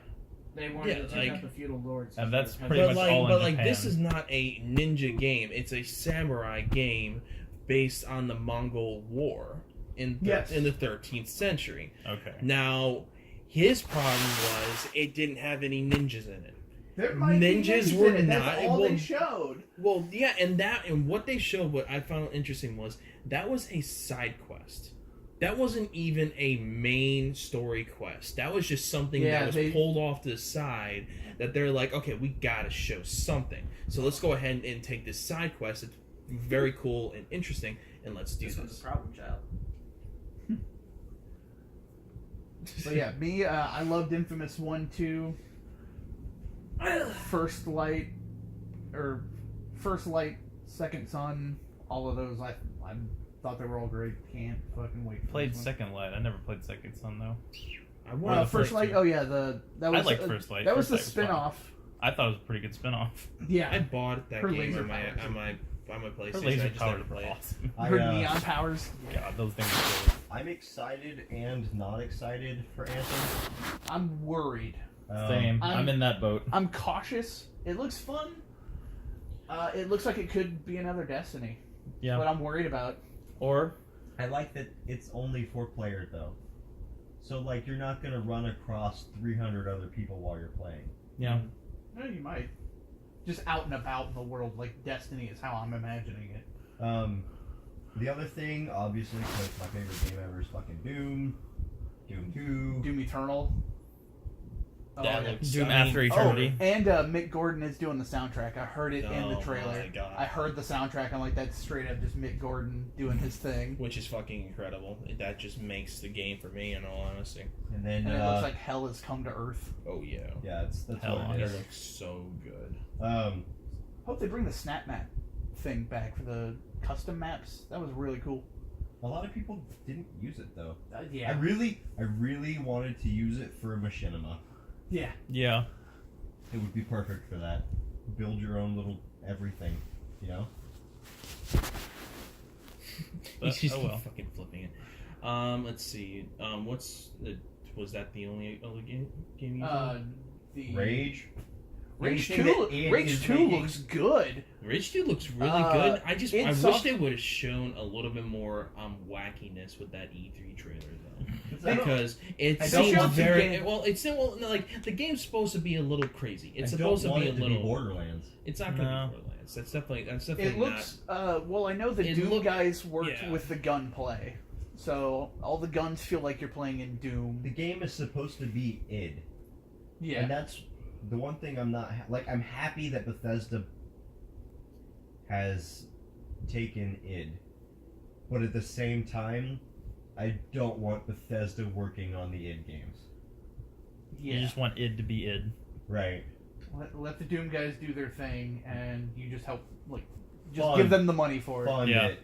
They wanted to take out the feudal lords. And that's So pretty much all in Japan. This is not a ninja game. It's a samurai game based on the Mongol War in the 13th century. Okay. Now, his problem was it didn't have any ninjas in it. There might Ninjas be were in it. not. That's all they showed. Well, yeah, and what they showed, what I found interesting was that was a side quest. That wasn't even a main story quest. That was just something that was pulled off to the side that they're like, okay, we gotta show something. So let's go ahead and take this side quest. It's very cool and interesting, and let's do this. This was a problem child. But yeah, me, I loved Infamous 1, 2, First Light, Second Son, all of those. I thought they were all great. Can't fucking wait. Played Second Light. I never played Second Son though. I wanted First Light. Oh yeah, that was. I liked First Light. That was the First Light spin-off. I thought it was a pretty good spin-off. Yeah, I bought that Her game laser on my Her PlayStation. I laser just powers never were played it. awesome. her neon powers. God, those things are cool. I'm excited and not excited for Anthem. I'm worried. Same. I'm in that boat. I'm cautious. It looks fun. It looks like it could be another Destiny. Yeah. What I'm worried about. Or I like that it's only 4 players though. So like you're not gonna run across 300 other people while you're playing. yeah. No, you might. Just out and about in the world, like Destiny is how I'm imagining it. The other thing, obviously, because my favorite game ever is fucking Doom. Doom 2. Doom Eternal. That looks Doom After Eternity. And Mick Gordon is doing the soundtrack. I heard it in the Oh trailer. my God. I heard the soundtrack. I'm like, that's straight up just Mick Gordon doing his thing. Which is fucking incredible. That just makes the game for me, in all honesty. And then And it looks like hell has come to Earth. Oh yeah. yeah, that's Hell what on it It is. looks so good. Hope they bring the snap map thing back for the custom maps. That was really cool. A lot of people didn't use it though. Yeah. I really wanted to use it for Machinima. Yeah. Yeah. It would be perfect for that. Build your own little everything, you know? But, He's just oh well. fucking flipping it. Let's see. Was that the only other game you played? The Rage. Rage Anything 2. that id Rage is 2 making- looks good. Rage 2 looks really good. I wish they would have shown a little bit more wackiness with that E3 trailer though, because it I don't seems want the very game- well. It's still like the game's supposed to be a little crazy. It's I supposed don't to want be a it to little be Borderlands. It's not going to No. be Borderlands. That's definitely It looks. Well, I know the It Doom guys worked yeah. with the gunplay, so all the guns feel like you're playing in Doom. The game is supposed to be id. Yeah. And that's the one thing I'm not I'm happy that Bethesda has taken id, but at the same time, I don't want Bethesda working on the id games. Yeah. You just want id to be id. Right. Let the Doom guys do their thing, and you just help, just Fund. give them the money for it. Fund Yeah. it.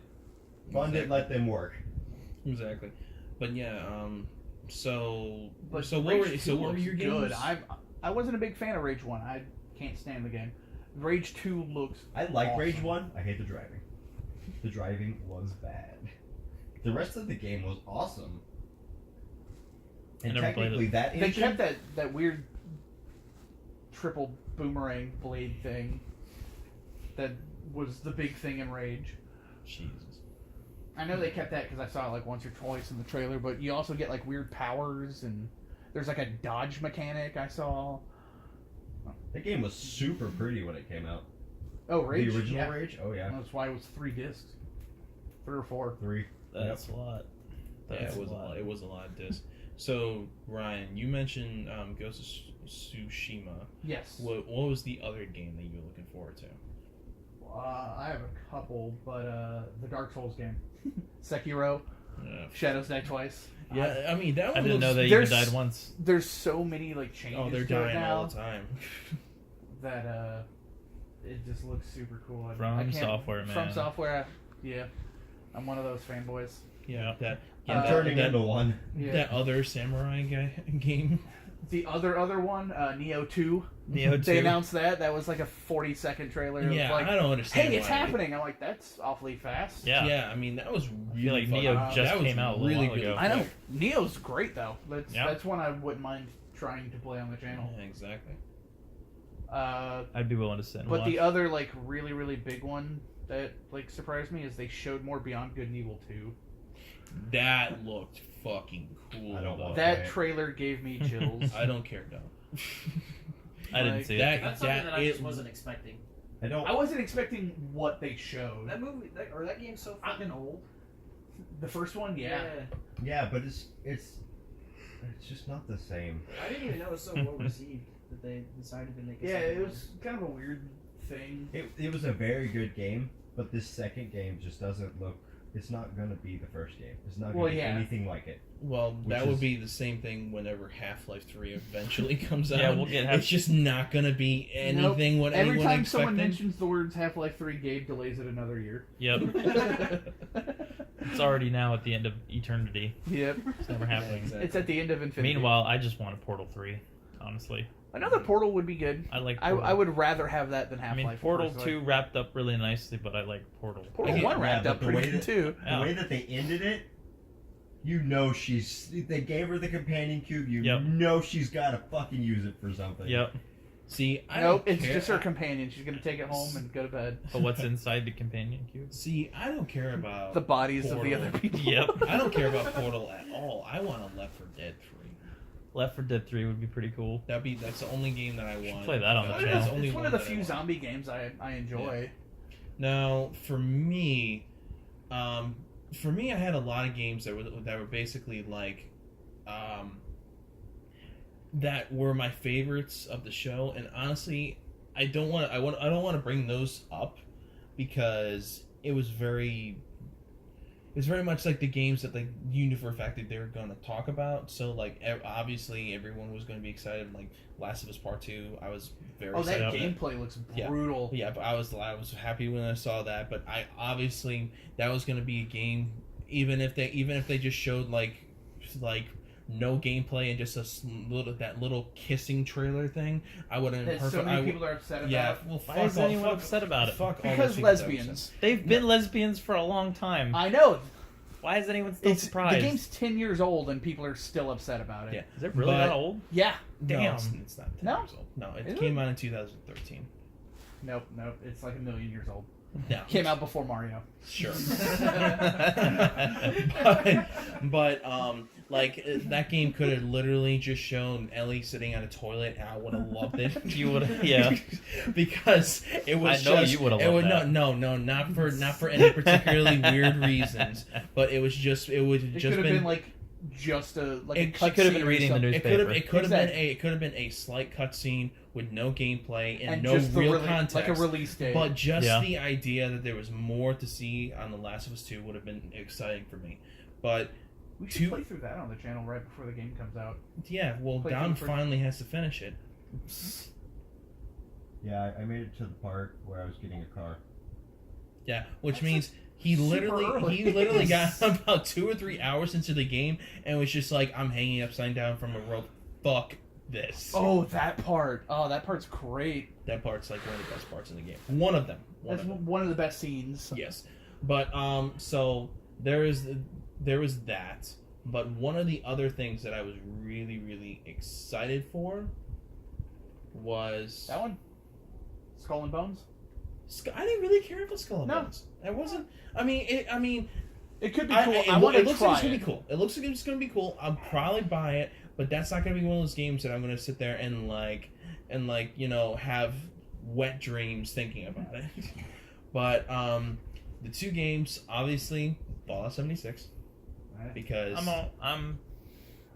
Fund it. Let them work. exactly. But yeah, so But what Rage were 2 what were looks your good. games? I wasn't a big fan of Rage 1. I can't stand the game. Rage 2 looks I like awesome. Rage 1. I hate the driving. The driving was bad. The rest of the game was awesome. And I never played technically, it. that They engine, kept that weird triple boomerang blade thing that was the big thing in Rage. Jesus. I know they kept that because I saw it like once or twice in the trailer, but you also get like weird powers, and there's like a dodge mechanic I saw. That game was super pretty when it came out. Oh, Rage? The original Yeah. Rage? Oh, yeah. That's why it was 3 discs. 3 or 4. 3. That's a lot. It was a lot. It was a lot of discs. So Ryan, you mentioned Ghost of Tsushima. Yes. What was the other game that you were looking forward to? I have a couple, but the Dark Souls game. Sekiro. Yeah. Shadows Die Twice. Yeah, I mean that one. I didn't know they even there's- died once. There's so many like changes Oh, they're to it dying now all the time. that it just looks super cool. I From can't- Software, man. From Software, yeah. I'm one of those fanboys. Yeah, that. I'm Yeah, Turning that, into one. Yeah. that other samurai game. The other one, Neo 2. Neo 2. They announced that. That was like a 40-second trailer. It Yeah, was like, I don't understand. hey, it's why. happening. I'm like, that's awfully fast. Yeah. Yeah, I mean that was really feel like fucking- Neo just that was came out a little while ago. I know. Neo's great, though. Yeah. That's one I wouldn't mind trying to play on the channel. Yeah, exactly. I'd be willing to sit and But watch. the other, like, really, really big one that, like, surprised me is they showed more Beyond Good and Evil 2. That looked fucking cool. I don't though. want That right. trailer gave me chills. I don't care though. I didn't like, see that- it. That's something that I just it- wasn't expecting. I don't. I wasn't expecting what they showed. That movie, that game's so fucking old. The first one, yeah. Yeah, but it's just not the same. I didn't even know it was so well received that they decided to make a Yeah, second it one. was kind of a weird thing. It was a very good game, but this second game just doesn't look. It's not gonna be the first game. It's not gonna Well, be yeah. anything like it. Well, Which that would is- be the same thing whenever Half-Life 3 eventually comes out. Yeah, we'll get It's just not gonna be anything what Every anyone time expected. someone mentions the words Half-Life 3, Gabe delays it another year. Yep. It's already now at the end of eternity. Yep. It's never happening. exactly. It's at the end of Infinity. Meanwhile, I just want a Portal 3, honestly. Another Portal would be good. I like I Portal. would rather have that than I Half-Life. mean, Portal personally. 2 wrapped up really nicely, but I like Portal. Portal Okay, 1 wrapped yeah, up but the pretty way good that- too. The way that they ended it, you know they gave her the companion cube. You Yep. know she's got to fucking use it for something. Yep. See, I Nope, don't it's care. just her companion. She's gonna take it home and go to bed. But what's inside the companion cube? See, I don't care about The bodies of the Portal. other people. Yep. I don't care about Portal at all. I want a Left 4 Dead 3. Left 4 Dead 3 would be pretty cool. That's the only game that I want. play that on the I That's don't know, channel. only it's one of the that I few want. zombie games I enjoy. Now, for me, I had a lot of games that were basically like, that were my favorites of the show, and honestly, I don't want to bring those up because it was very much like the games that you knew for a fact that they were going to talk about. So like obviously everyone was going to be excited. Like Last of Us Part 2, I was very Oh, that excited. gameplay looks Yeah. brutal. Yeah, but I was happy when I saw that. But I obviously that was going to be a game, even if they just showed like no gameplay and just that little kissing trailer thing. I wouldn't. That so many people are upset about. Yeah, well, Why is anyone upset about it? Fuck all Because those people that were lesbians. upset. They've been lesbians for a long time. I know. Why is anyone still It's surprised? the game's 10 years old and people are still upset about it. Yeah. Is it really But- that old? Yeah. Damn. No, it's not 10 No? years old. No, it Is came out in 2013. Nope. It's like 1,000,000 years old. No, Came out before Mario. Sure. but like that game could have literally just shown Ellie sitting on a toilet, and I would have loved it. You would've- yeah. because it was. I know just, you would've it loved would, that. No, not for any particularly weird reasons. But it would It just could have been been like just a like. It- a She could have been cutscene or reading the something. newspaper. It could have Exactly. been a slight cutscene with no gameplay and, and no just the real rele- context. like a release date. But just Yeah. the idea that there was more to see on The Last of Us 2 would have been exciting for me. But we should two- play through that on the channel right before the game comes out. yeah, well, Play Dom through finally has to finish it. Yeah, I made it to the part where I was getting a car. Yeah, which That's means he super early. literally got about 2 or 3 hours into the game and was just like, I'm hanging upside down from a rope. Fuck this. Oh, that part. Oh, that part's great. That part's like one of the best parts in the game. One of them. That's one of the best scenes. Yes, but so there was that. But one of the other things that I was really, really excited for was That one? Skull and Bones? I didn't really care about Skull and No. Bones. I wasn't. I mean, It could be cool. I want it to looks try like it's gonna be cool. It looks like it's gonna be cool. I'll probably buy it, but that's not gonna be one of those games that I'm gonna sit there and have wet dreams thinking about it. But the two games, obviously, Fallout 76, because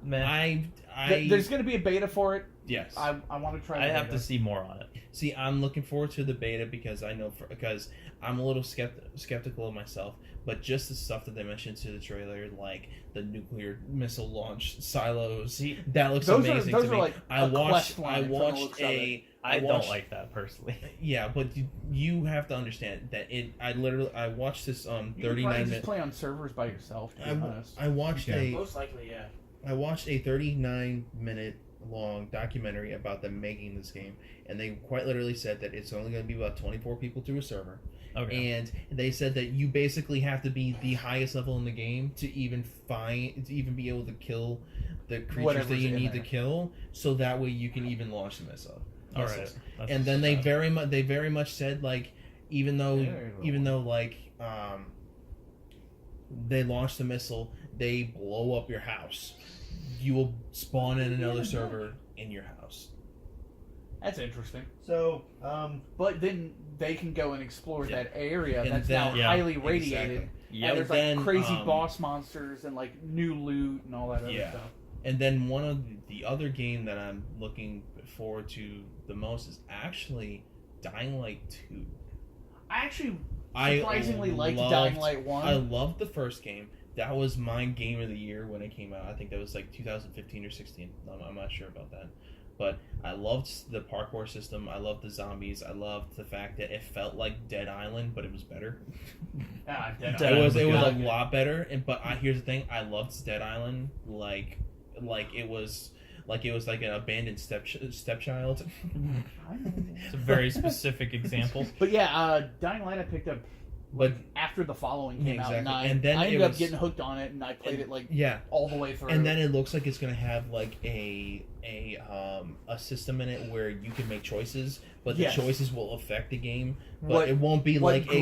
man. There's going to be a beta for it. Yes, I want to try. I have to see more on it. See, I'm looking forward to the beta because because I'm a little skeptical of myself. But just the stuff that they mentioned to the trailer, like the nuclear missile launch silos, that looks amazing to me. Like I watched I don't like that personally. Yeah, but you have to understand that I watched this 39 just play on servers by yourself. To be honest. I watched most likely, yeah. I watched a 39-minute long documentary about them making this game, and they quite literally said that it's only going to be about 24 people to a server. Okay. And they said that you basically have to be the highest level in the game to even be able to kill the creatures that you need to kill, so that way you can even launch the missile. All right. And then they very much said, like, even though they launch the missile, they blow up your house, you will spawn in another server in your house. That's interesting. So, but then they can go and explore that area And that's then- now highly radiated. Exactly. Yeah. And there's then, like crazy boss monsters and like new loot and all that other Yeah. stuff. And then one of the other game that I'm looking forward to the most is actually Dying Light 2. I actually surprisingly liked Dying Light 1. I loved the first game. That was my game of the year when it came out. I think that was like 2015 or 16. I'm not sure about that. But I loved the parkour system. I loved the zombies. I loved the fact that it felt like Dead Island, but it was better. It was a lot better. But here's the thing: I loved Dead Island like it was like an abandoned stepchild. It's a very specific example. But yeah, Dying Light I picked up after the following came out, and I ended up getting hooked on it, and I played it all the way through. And then it looks like it's gonna have like a system in it where you can make choices, but the choices will affect the game. But it won't be like it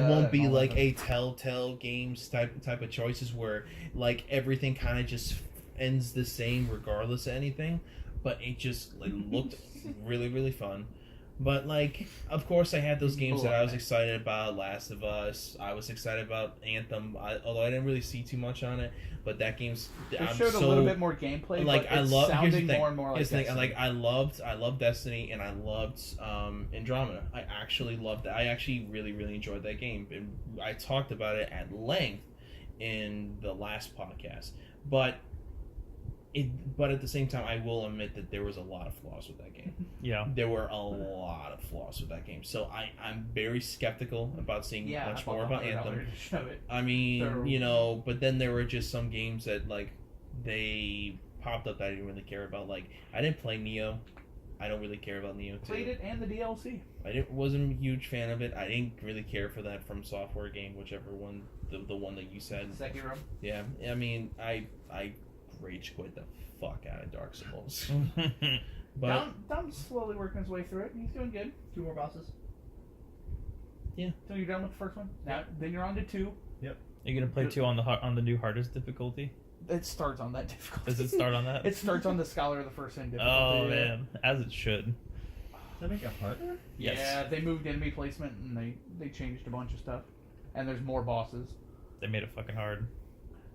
won't be like a Telltale Games type of choices where like everything kind of just ends the same regardless of anything. But it just looked really, really fun. But, like, of course I had those games that I was excited about. Last of Us. I was excited about Anthem, although I didn't really see too much on it. But that game's... They showed a little bit more gameplay, like, but it's sounding more and more like Destiny. Like, I loved Destiny, and I loved Andromeda. I actually loved it. I actually really, really enjoyed that game. And I talked about it at length in the last podcast. But at the same time, I will admit that there was a lot of flaws with that game. Yeah. There were a lot of flaws with that game. So I'm very skeptical about seeing much more about Anthem. I mean, but then there were just some games that, like, they popped up that I didn't really care about. Like, I didn't play Neo. I don't really care about Neo 2. Played it and the DLC. Wasn't a huge fan of it. I didn't really care for that From Software game, whichever one, the one that you said. Sekiro. Yeah. I mean, I rage quit the fuck out of Dark Souls. But Dom's slowly working his way through it, and he's doing good. 2 more bosses. Yeah. So you're done with the first one? Now, then you're on to 2. Yep. Are you gonna play 2 on the new hardest difficulty? It starts on that difficulty. Does it start on that? It starts on the Scholar of the First Sin difficulty. Oh man, as it should. Does that make it harder? Yes. Yeah, they moved enemy placement and they changed a bunch of stuff. And there's more bosses. They made it fucking hard.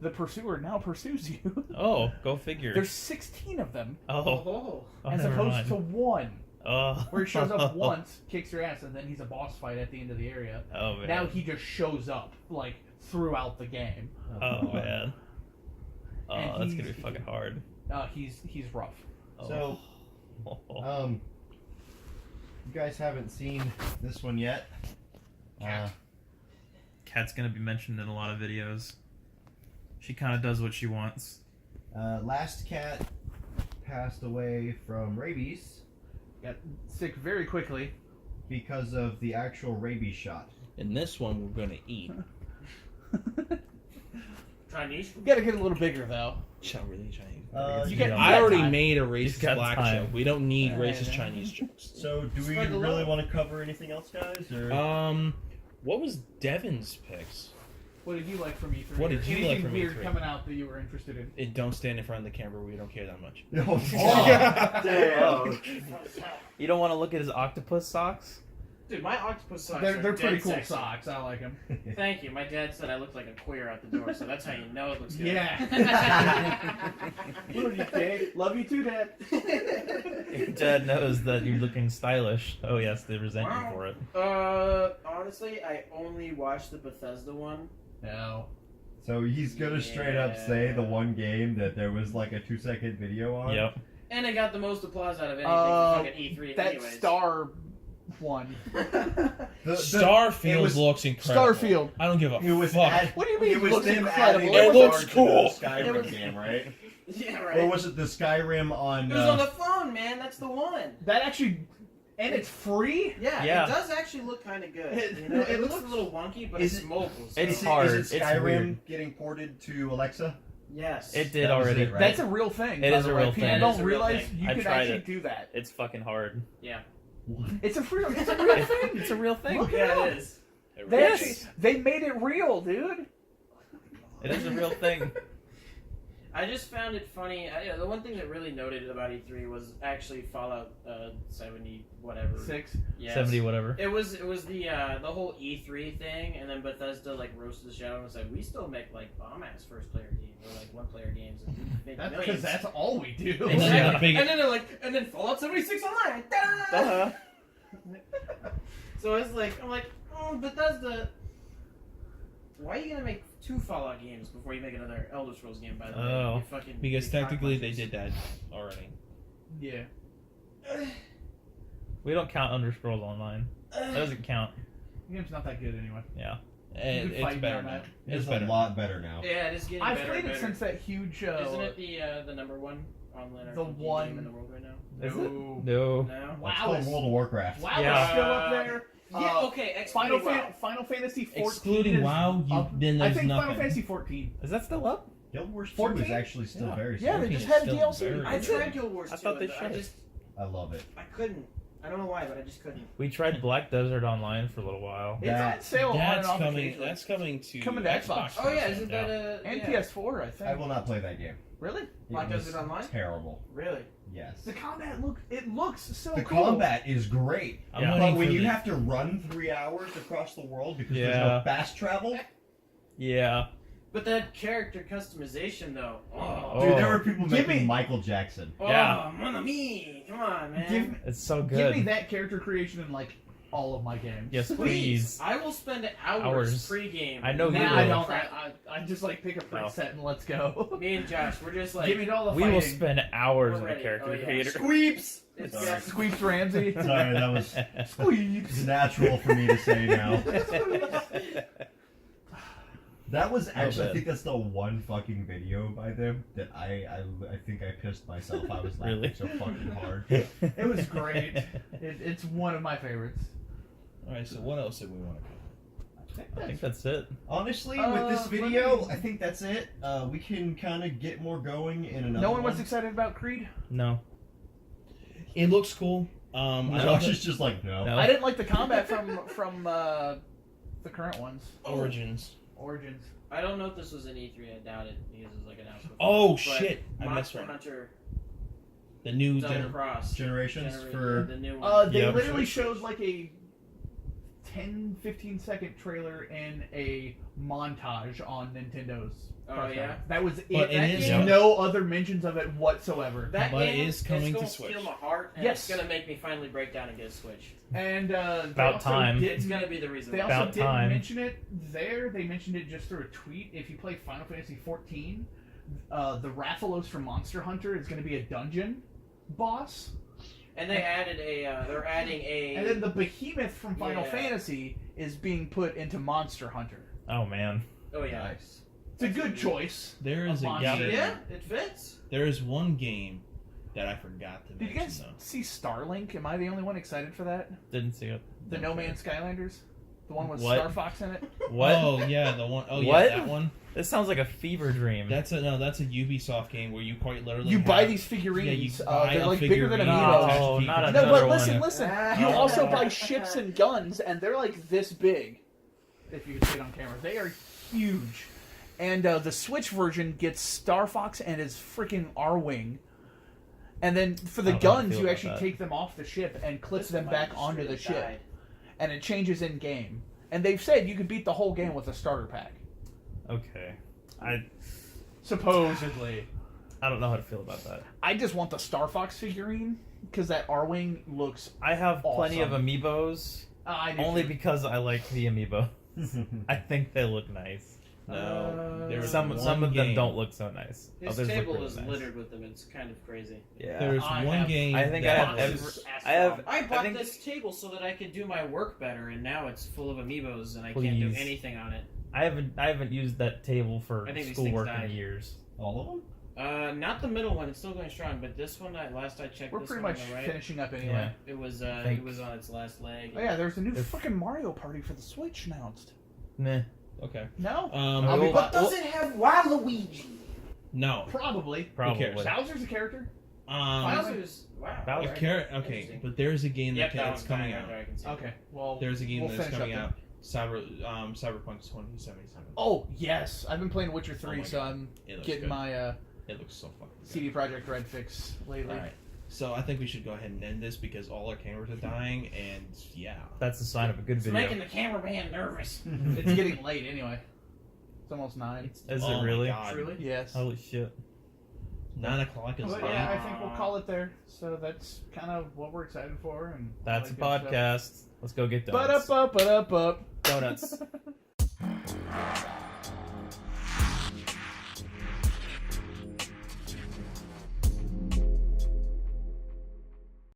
The pursuer now pursues you. Oh, go figure. There's 16 of them. Oh, as never opposed mind. to 1. Oh. Where he shows up once, kicks your ass, and then he's a boss fight at the end of the area. Oh man. Now he just shows up, like, throughout the game. Oh man. Oh, And that's gonna be fucking hard. He's rough. So, you guys haven't seen this one yet. Cat's gonna be mentioned in a lot of videos. She kind of does what she wants. Last cat passed away from rabies Got sick very quickly. because of the actual rabies shot. in this one, we're gonna eat. Chinese? We gotta get a little bigger, though. Not really Chinese. I already time. made a He's racist got black time. joke. We don't need Yeah, racist yeah. Chinese jokes. So, do we Spread the really love. want to cover anything else, guys? Or What was Devin's picks? What did you like from E3? What did you Anything like from weird E3? coming out that you were interested in? And don't stand in front of the camera. We don't care that much. Damn. You don't want to look at his octopus socks? Dude, my octopus socks They're are pretty dead cool sexy. socks. I like them. Thank you. My dad said I looked like a queer out the door, so that's how you know it looks good. Yeah. Love you, Dad. Love you too, Dad. Your dad knows that you're looking stylish. Oh yes, they resent you for it. Honestly, I only watched the Bethesda one. No. So he's gonna straight up say the one game that there was like a 2-second video on? Yep. And it got the most applause out of anything for fucking E3 That anyways. Star one. Starfield looks incredible. Starfield. I don't give a It was fuck. What do you mean? It was looks them incredible. adding It the looks Star to cool. the Skyrim It was- game, right? Yeah, Or right. was it the Skyrim on? It was on the phone, man. That's the one. That actually, and it's free. Yeah, Yeah. it does actually look kind of good. It- You know, it it looks looks- a little wonky, but Is it's it- mobile. So. It's Is hard. it It's Skyrim weird. getting ported to Alexa? Yes. It did That was already. it, right? That's a real thing. It by is the a way. real People thing. don't It is a real realize thing. you I can tried actually it. do that. It's fucking hard. Yeah. It's a real thing. It's a real thing. Look it Yeah, up. it is. They Yes. actually made it real, dude. It is a real thing. I just found it funny. The one thing that really noted about E3 was actually Fallout 70 whatever. 6. Yes. 70 whatever. It was the whole E3 thing, and then Bethesda like roasted the shit out of it and said we still make like bomb ass first player games or like 1-player games and we make That's millions. because that's all we do. And then Exactly. the big- And then they're like, and then Fallout 76 Online. Ta-da! So it's like, I'm like, oh, Bethesda, why are you gonna make 2 Fallout games before you make another Elder Scrolls game? By the way, Oh. You fucking Because big technically they cockmunchers. did that already. Yeah. We don't count Elder Scrolls Online. That doesn't count. The game's not that good anyway. Yeah. And can fight it's me better on now. that. It's It's a better. lot better now. Yeah, it is getting I've better played and it better. since that huge. Isn't it the number one online The RPG one- game in the world right now? Is it? No. No. No. Wow, It's called it's- World of Warcraft. WoW Yeah. is still up there. Yeah, okay. Final, excluding WoW. Final Fantasy 14 Excluding is WoW, up. then I there's think nothing. Final Fantasy 14. Is that still up? Guild Wars 2 14? is actually still Yeah. very Yeah, they 14 just is had still DLC. very I good. tried Guild Wars 2. I thought they and I should. just I love it. I couldn't. I don't know why, but I just couldn't. We tried Black Desert Online for a little while. It's on sale on and That's off coming. occasionally. That's coming to Coming to Xbox. Oh yeah, isn't that And yeah. PS4, I think. I will not play that game. Really? Black It was Desert Online? Terrible. Really? Yes. The combat looks so The cool. combat is great, I'm Yeah. waiting but when for you the- have to run 3 hours across the world because there's Yeah. no fast travel, Yeah. But that character customization though. Oh, dude, there were people Give making me- Michael Jackson. Yeah. mon ami. Come on, man. Give, It's so give good. me that character creation in like all of my games. Yes, please. I will spend hours Hours. pre-game. I know you Nah, will. I don't. I just like pick a No. preset and let's go. Me and Josh, we're just like Give me all the We fighting. will spend hours We're on a ready. character Oh, yeah. creator. Squeeps! It's Sorry. got- Squeeps Ramsey. Sorry, that was Squeeps. natural for me to say now. That was actually, I bad. think that's the one fucking video by them that I think I pissed myself. I was laughing Really? so fucking hard. It was great. It's one of my favorites. All right. So what else did we want to cover? I think that's it. Honestly, with this video, I think that's it. We can kind of get more going in another No one was excited about Creed. No. It looks cool. I love Josh it. is just like, no. No. I didn't like the combat from the current ones. Origins. Origins. I don't know if this was an E3. I doubt it because it's like announced before. Oh But shit! I messed Monster around. Hunter The new Double Cross Generations Genera- for... the new one. They Yeah. literally showed like a 10-15 second trailer and a montage on Nintendo's. Oh, press yeah? conference. That was it. But it That is- game, no other mentions of it whatsoever. That But it game is coming to gonna Switch. steal my heart, and Yes. it's gonna make me finally break down and get a Switch. And they About also time. did- It's gonna be the reason. They why. also About didn't time. mention it there. They mentioned it just through a tweet. If you play Final Fantasy 14, the Rathalos from Monster Hunter is going to be a dungeon boss, And they added a. They're adding a. and then the Behemoth from Final Yeah. Fantasy is being put into Monster Hunter. Oh man. oh yeah. Nice. It's a good choice. There is a Monster. game. Yeah, it fits. There is one game that I forgot to Did you mention guys though. see Starlink? Am I the only one excited for that? Didn't see it. The No Man's Skylanders, the one with What? Star Fox in it. What? Oh yeah, the one oh What? yeah, that one. This sounds like a fever dream. That's a Ubisoft game where you quite literally You buy have- these figurines. Yeah, you buy they're a like bigger than figurine amiibos. attached No, to not Pikachu. No, another but listen, one. listen. Ah. You Oh. also buy ships and guns, and they're like this big. If you can see it on camera, they are huge. And the Switch version gets Star Fox and his freaking R-Wing. And then for the I don't know how I guns, feel you about actually that. take them off the ship and clip This them might back just onto really the ship. died. And it changes in game. And they've said you can beat the whole game with a starter pack. Okay. I Supposedly. don't know how to feel about that. I just want the Star Fox figurine because that R-Wing looks. I have plenty of Awesome. amiibos I do only too. because I like the amiibo. I think they look nice. No, there's Some one of them game- don't look so nice. His Others look table really is nice. littered with them. It's kind of crazy. Yeah. There's I one have- game. I think I that have was- I have. I bought think- this table so that I could do my work better, and now it's full of amiibos, and I can't do Please. anything on it. I haven't used that table for I think these schoolwork things in died. years. All of them? Not the middle one. It's still going strong, but this one, last I checked, We're this pretty one much on the right, finishing up anyway. Yeah. it was think- it was on its last leg. Oh yeah, there's a new If- freaking Mario Party for the Switch announced. Meh. Okay. No? Um, I'll be well, but Does it have Waluigi? no. Probably. Probably. Bowser's a character. Bowser's wow. Bowser. right. Okay, Interesting. but there's a game Yep, that, that that's one's coming fine, out. I can see. Okay. Well, There's a game we'll that's finish coming up out. Cyberpunk 2077. Oh yes, I've been playing Witcher 3, my so God. I'm It looks getting good. my It looks so fucking good. CD Projekt Red fix lately. Alright. So I think we should go ahead and end this because all our cameras are dying, and yeah. That's a sign of a good It's video. making the cameraman nervous. It's getting late anyway. It's almost 9. Is Oh it my really? God. Truly? Yes. Holy shit. 9 o'clock is But late. yeah, I think we'll call it there. So that's kind of what we're excited for, and all That's a that good stuff. podcast. Let's go get But donuts. up. Donuts.